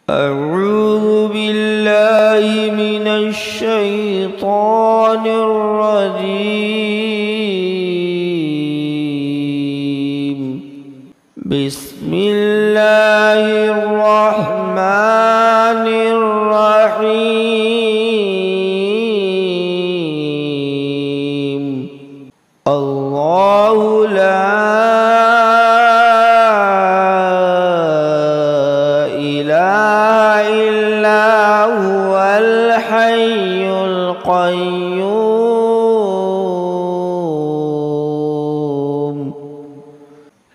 أعوذ بالله من الشيطان الرجيم. بسم الله الرحمن الرحيم. الله لا الحي القيوم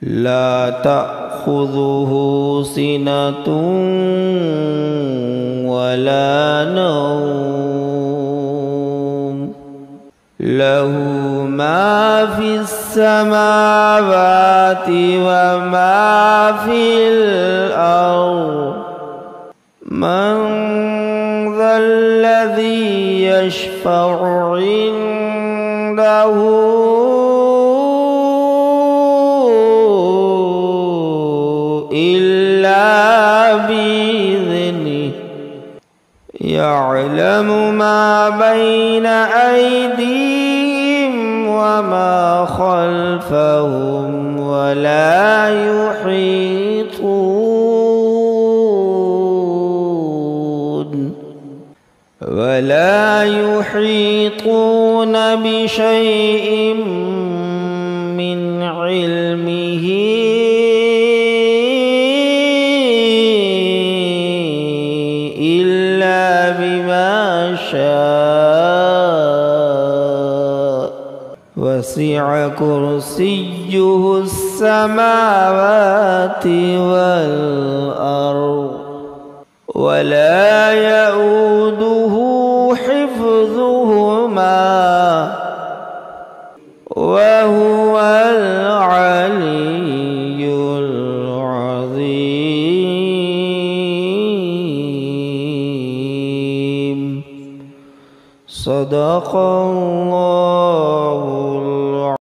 لا تأخذه سنة ولا نوم له ما في السماوات وما في الأرض من ذا الذي يشفع عنده إلا بإذنه يعلم ما بين أيديهم وما خلفهم ولا يحيطون بشيء من علمه إلا بما شاء وسع كرسيه السماوات والأرض ولا يؤوده حفظهما وهو العلي العظيم. صدق الله